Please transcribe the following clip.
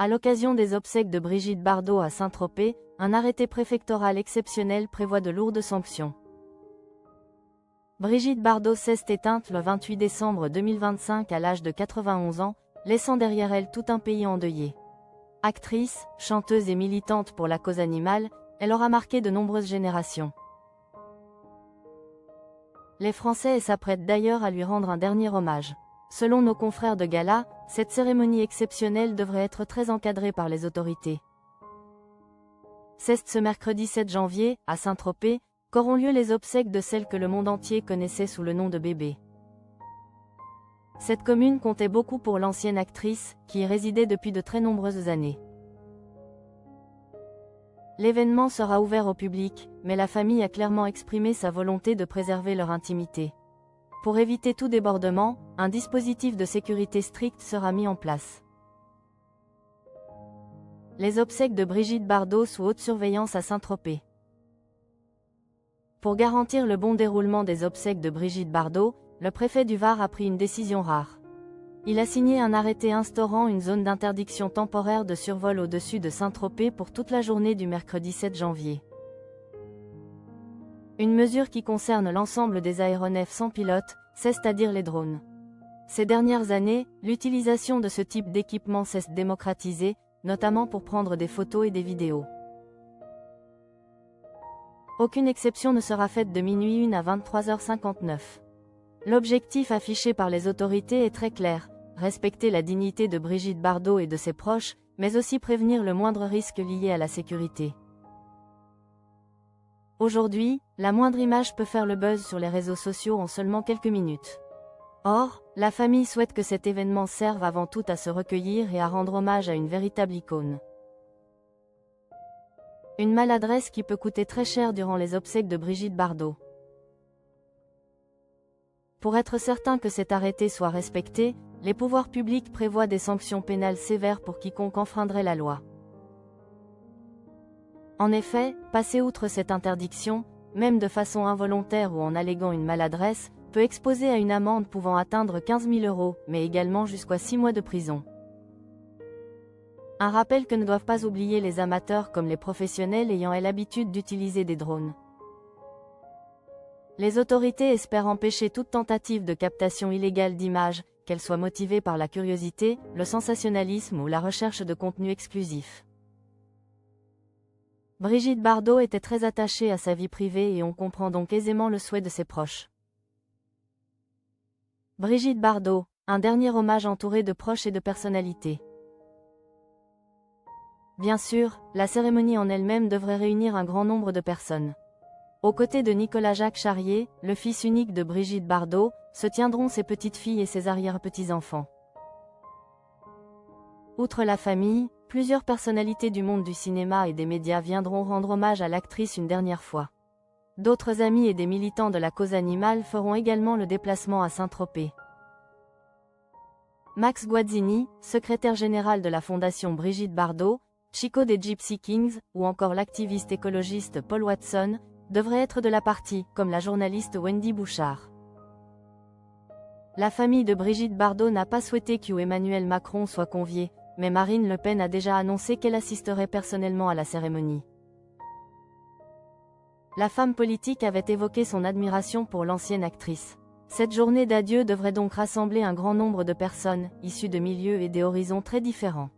À l'occasion des obsèques de Brigitte Bardot à Saint-Tropez, un arrêté préfectoral exceptionnel prévoit de lourdes sanctions. Brigitte Bardot s'est éteinte le 28 décembre 2025 à l'âge de 91 ans, laissant derrière elle tout un pays endeuillé. Actrice, chanteuse et militante pour la cause animale, elle aura marqué de nombreuses générations. Les Français s'apprêtent d'ailleurs à lui rendre un dernier hommage. Selon nos confrères de Gala, cette cérémonie exceptionnelle devrait être très encadrée par les autorités. C'est ce mercredi 7 janvier, à Saint-Tropez, qu'auront lieu les obsèques de celle que le monde entier connaissait sous le nom de Bébé. Cette commune comptait beaucoup pour l'ancienne actrice, qui y résidait depuis de très nombreuses années. L'événement sera ouvert au public, mais la famille a clairement exprimé sa volonté de préserver leur intimité. Pour éviter tout débordement, un dispositif de sécurité strict sera mis en place. Les obsèques de Brigitte Bardot sous haute surveillance à Saint-Tropez. Pour garantir le bon déroulement des obsèques de Brigitte Bardot, le préfet du Var a pris une décision rare. Il a signé un arrêté instaurant une zone d'interdiction temporaire de survol au-dessus de Saint-Tropez pour toute la journée du mercredi 7 janvier. Une mesure qui concerne l'ensemble des aéronefs sans pilote, c'est-à-dire les drones. Ces dernières années, l'utilisation de ce type d'équipement s'est démocratisée, notamment pour prendre des photos et des vidéos. Aucune exception ne sera faite de minuit 1 à 23h59. L'objectif affiché par les autorités est très clair, respecter la dignité de Brigitte Bardot et de ses proches, mais aussi prévenir le moindre risque lié à la sécurité. Aujourd'hui, la moindre image peut faire le buzz sur les réseaux sociaux en seulement quelques minutes. Or, la famille souhaite que cet événement serve avant tout à se recueillir et à rendre hommage à une véritable icône. Une maladresse qui peut coûter très cher durant les obsèques de Brigitte Bardot. Pour être certain que cet arrêté soit respecté, les pouvoirs publics prévoient des sanctions pénales sévères pour quiconque enfreindrait la loi. En effet, passer outre cette interdiction, même de façon involontaire ou en alléguant une maladresse, peut exposer à une amende pouvant atteindre 15 000 €, mais également jusqu'à 6 mois de prison. Un rappel que ne doivent pas oublier les amateurs comme les professionnels ayant l'habitude d'utiliser des drones. Les autorités espèrent empêcher toute tentative de captation illégale d'images, qu'elle soit motivée par la curiosité, le sensationnalisme ou la recherche de contenu exclusif. Brigitte Bardot était très attachée à sa vie privée et on comprend donc aisément le souhait de ses proches. Brigitte Bardot, un dernier hommage entouré de proches et de personnalités. Bien sûr, la cérémonie en elle-même devrait réunir un grand nombre de personnes. Aux côtés de Nicolas-Jacques Charrier, le fils unique de Brigitte Bardot, se tiendront ses petites filles et ses arrière-petits-enfants. Outre la famille, plusieurs personnalités du monde du cinéma et des médias viendront rendre hommage à l'actrice une dernière fois. D'autres amis et des militants de la cause animale feront également le déplacement à Saint-Tropez. Max Guazzini, secrétaire général de la fondation Brigitte Bardot, Chico des Gypsy Kings, ou encore l'activiste écologiste Paul Watson, devraient être de la partie, comme la journaliste Wendy Bouchard. La famille de Brigitte Bardot n'a pas souhaité qu'Emmanuel Macron soit convié, mais Marine Le Pen a déjà annoncé qu'elle assisterait personnellement à la cérémonie. La femme politique avait évoqué son admiration pour l'ancienne actrice. Cette journée d'adieu devrait donc rassembler un grand nombre de personnes, issues de milieux et des horizons très différents.